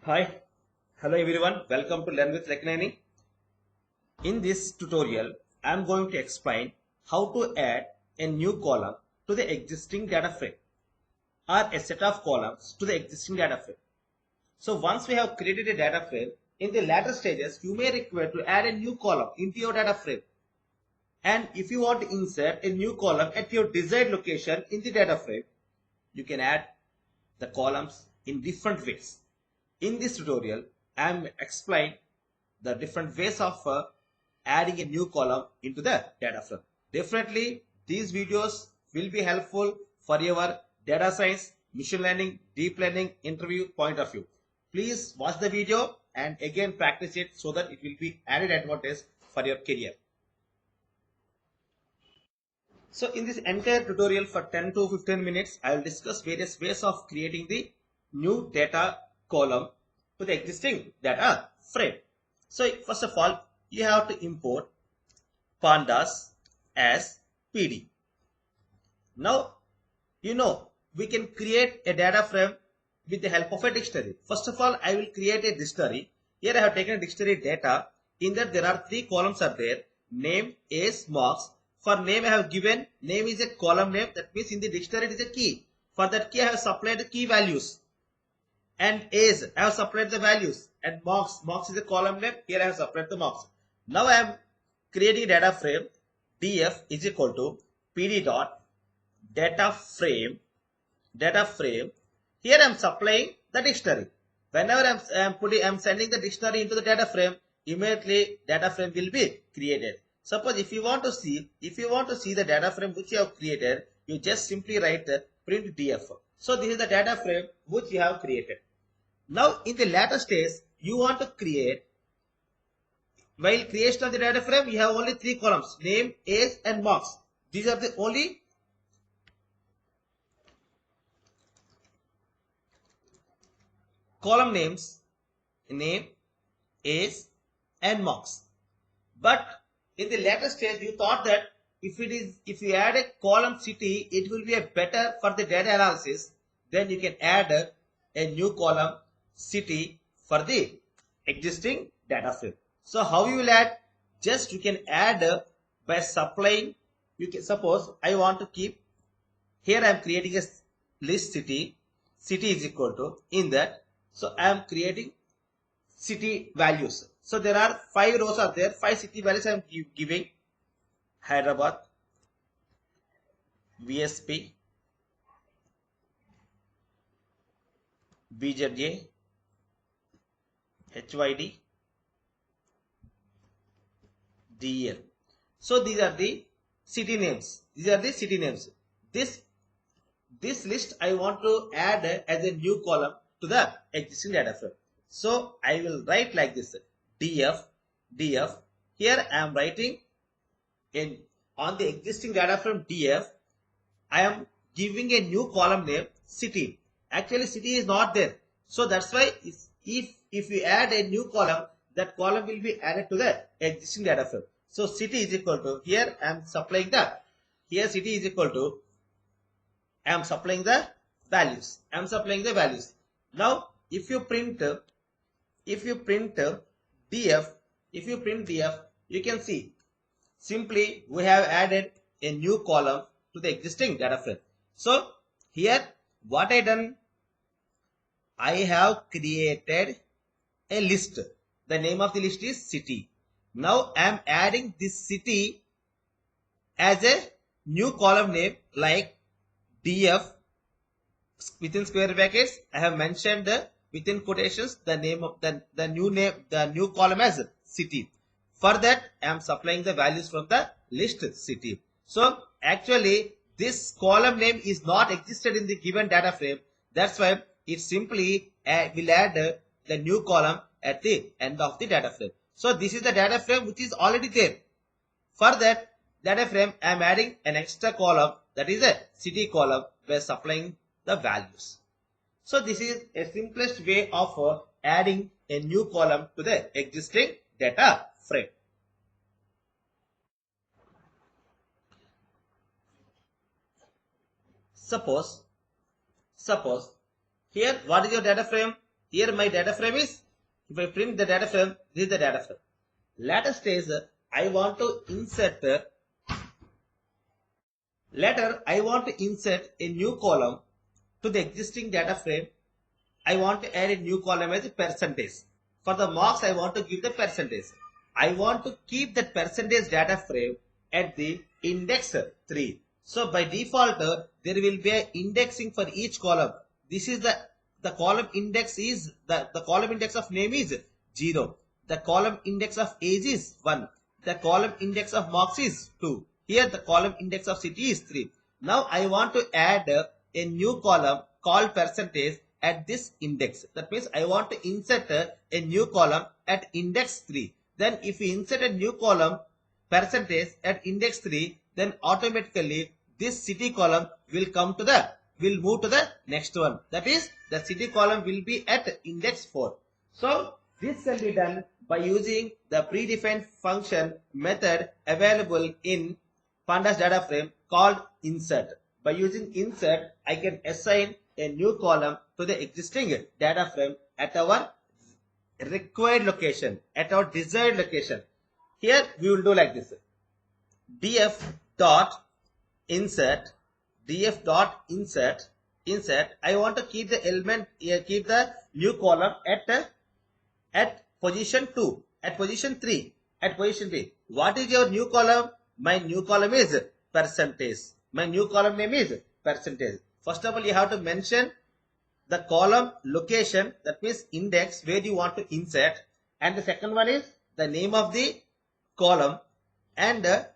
Hi, hello everyone. Welcome to Learn with Lakineni. In this tutorial, I am going to explain how to add a new column to the existing data frame or a set of columns to the existing data frame. So once we have created a data frame, in the later stages, you may require to add a new column into your data frame. And if you want to insert a new column at your desired location in the data frame, you can add the columns in different ways. In this tutorial, I am explaining the different ways of adding a new column into the data frame. Definitely, these videos will be helpful for your data science, machine learning, deep learning interview point of view. Please watch the video and again practice it so that it will be added advantage for your career. So in this entire tutorial for 10 to 15 minutes, I will discuss various ways of creating the new data column to the existing data frame. So first of all, you have to import pandas as PD. Now, we can create a data frame with the help of a dictionary. First of all, I will create a dictionary. Here I have taken a dictionary data. In that there are three columns are there. Name, age, marks. For name I have given, name is a column name. That means in the dictionary it is a key. For that key I have supplied the key values. And age, I have supplied the values. And marks is a column name. Here I have supplied the marks. Now I am creating a data frame. df is equal to pd dot data frame. Here I am supplying the dictionary. Whenever I am sending the dictionary into the data frame, immediately data frame will be created. Suppose if you want to see the data frame which you have created, you just simply write print df. So this is the data frame which you have created. Now in the later stage, you want to create, while creation of the data frame, you have only three columns: name, age, and marks. These are the only column names: name, age, and marks. But in the later stage, you thought that if you add a column city, it will be a better for the data analysis. Then you can add a new column city for the existing data frame. So how you will add? Just you can add by supplying. You can suppose I want to keep here. I am creating a list city. City is equal to in that. So I am creating city values. So there are 5 rows are there. 5 city values I am giving: Hyderabad, VSP, BZJ, HYD, DEL. So these are the city names. This list I want to add as a new column to the existing data frame. So I will write like this: df. Here I am writing on the existing data frame df. I am giving a new column name city. Actually city is not there. So that's why if you add a new column, that column will be added to the existing data frame. So city is equal to, here I am supplying city is equal to, I am supplying the values. Now if you print df, you can see simply we have added a new column to the existing data frame. So here what I done, I have created a list. The name of the list is city. Now I am adding this city as a new column name, like df within square brackets. I have mentioned within quotations the name of the new column as city. For that I am supplying the values from the list city. So actually this column name is not existed in the given data frame. That's why it simply will add the new column at the end of the data frame. So this is the data frame which is already there. For that data frame I am adding an extra column, that is a city column, by supplying the values. So this is a simplest way of adding a new column to the existing data frame. Suppose here what is your data frame? Here my data frame is, if I print the data frame, this is the data frame. Later stage, I want to insert a new column to the existing data frame. I want to add a new column as a percentage. For the marks, I want to give the percentage. I want to keep that percentage data frame at the index 3. So by default, there will be an indexing for each column. This is the column index is, the column index of name is 0. The column index of age is 1. The column index of marks is 2. Here the column index of city is 3. Now I want to add a new column called percentage at this index. That means I want to insert a new column at index 3. Then if we insert a new column percentage at index 3, then automatically this city column will move to the next one. That is, the city column will be at index 4. So this can be done by using the predefined function method available in Pandas data frame called insert. By using insert, I can assign a new column to the existing data frame at our required location, at our desired location. Here we will do like this. df.insert, insert. I want to keep the element, keep the new column at position 2, at position 3, at position 3. What is your new column? My new column is percentage. My new column name is percentage. First of all, you have to mention the column location, that means index where you want to insert, and the second one is the name of the column, and the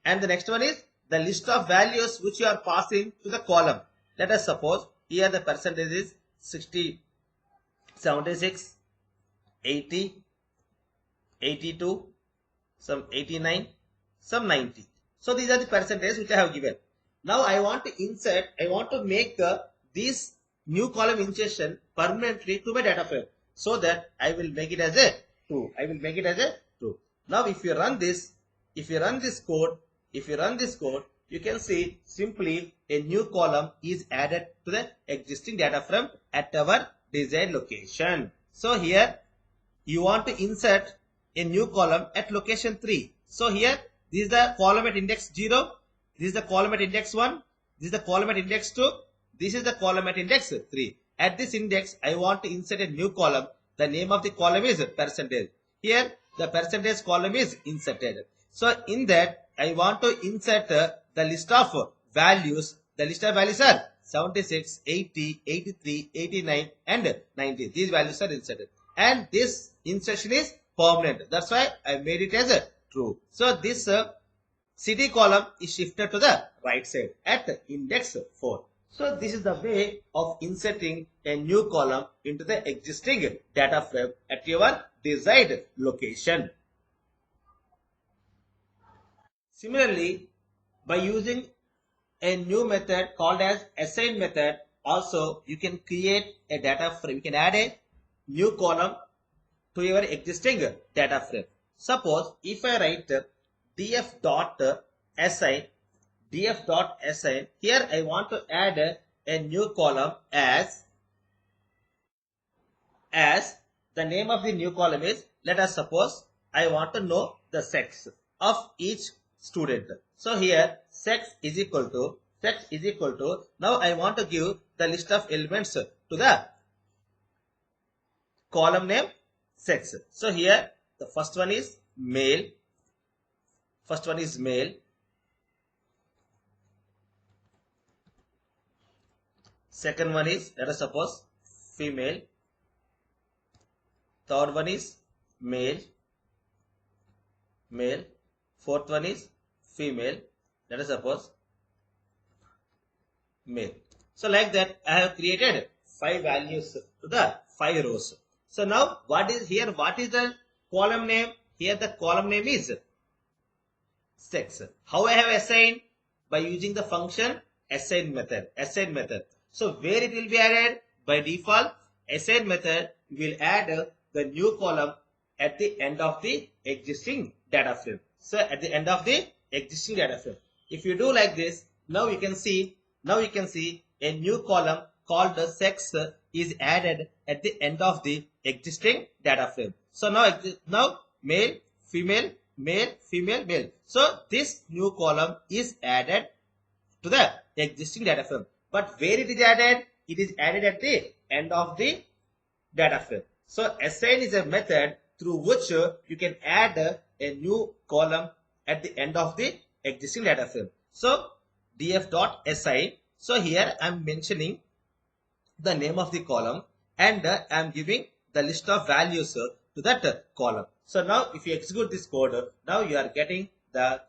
next one is the list of values which you are passing to the column. Let us suppose here the percentage is 60, 76, 80, 82, some 89, some 90. So these are the percentages which I have given. Now I want to insert, I want to make this new column insertion permanently to my data frame, so that I will make it as a true. Now if you run this code, you can see simply a new column is added to the existing data frame at our desired location. So here you want to insert a new column at location 3. So here this is the column at index 0, this is the column at index 1, this is the column at index 2, this is the column at index 3. At this index, I want to insert a new column. The name of the column is percentage. Here, the percentage column is inserted. So in that, I want to insert the list of values. The list of values are 76, 80, 83, 89, and 90. These values are inserted. And this insertion is permanent. That's why I made it as a true. So this city column is shifted to the right side at index 4. So this is the way of inserting a new column into the existing data frame at your desired location. Similarly, by using a new method called as assign method, also you can create a data frame. You can add a new column to your existing data frame. Suppose if I write df.assign, here I want to add a new column as the name of the new column is, let us suppose I want to know the sex of each student. So here sex is equal to, now I want to give the list of elements to the column name sex. So here the first one is male, second one is, let us suppose, female, third one is male, fourth one is female, let us suppose male. So like that I have created 5 values to the 5 rows. So now what is the column name? Here the column name is sex. How I have assigned? By using the function assign method. So where it will be added? By default, assign method will add the new column at the end of the existing data frame. So at the end of the existing data frame. If you do like this, now you can see a new column called sex is added at the end of the existing data frame. So now male, female, male, female, male. So this new column is added to the existing data frame. But where it is added? It is added at the end of the data frame. So assign is a method through which you can add a new column at the end of the existing data frame. So df.assign. So here I am mentioning the name of the column and I am giving the list of values to that column. So now if you execute this code, now you are getting the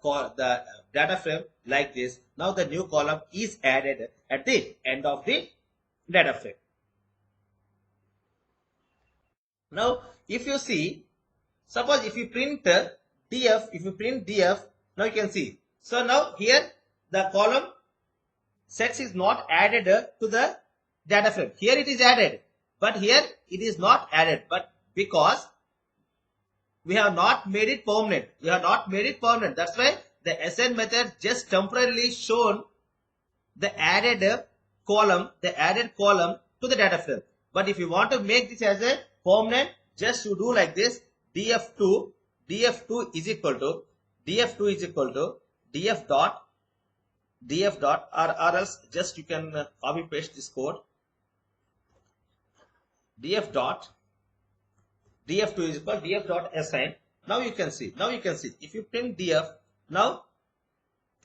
data frame like this. Now the new column is added at the end of the data frame. Now if you see, suppose if you print df, now you can see. So now here the column sex is not added to the data frame. Here it is added, but here it is not added, but because we have not made it permanent. That's why the assign method just temporarily shown the added column to the data frame. But if you want to make this as a permanent, just you do like this: df2 is equal to df dot or else just you can copy paste this code. df2 is equal to df.assign. Now you can see if you print df, now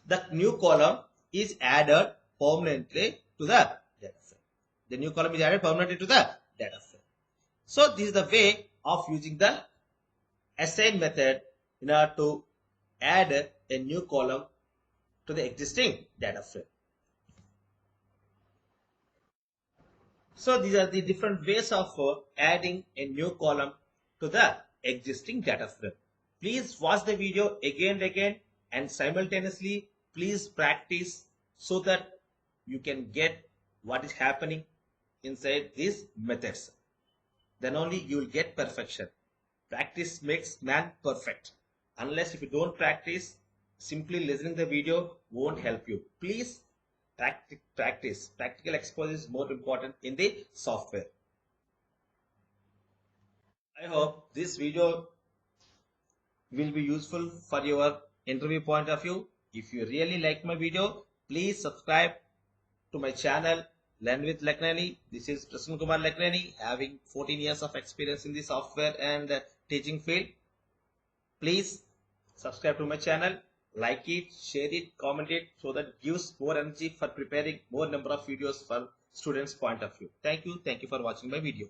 the new column is added permanently to the data frame. So this is the way of using the assign method in order to add a new column to the existing data frame. So these are the different ways of adding a new column to the existing data frame. Please watch the video again and again, and simultaneously please practice so that you can get what is happening inside these methods. Then only you will get perfection. Practice makes man perfect. Unless if you don't practice, simply listening the video won't help you. Please practice. Practical exposure is more important in the software. I hope this video will be useful for your interview point of view. If you really like my video, please subscribe to my channel Learn with Lakineni. This is Prasanna Kumar Lakineni, having 14 years of experience in the software and teaching field. Please subscribe to my channel, like it, share it, comment it, so that it gives more energy for preparing more number of videos for students' point of view. Thank you for watching my video.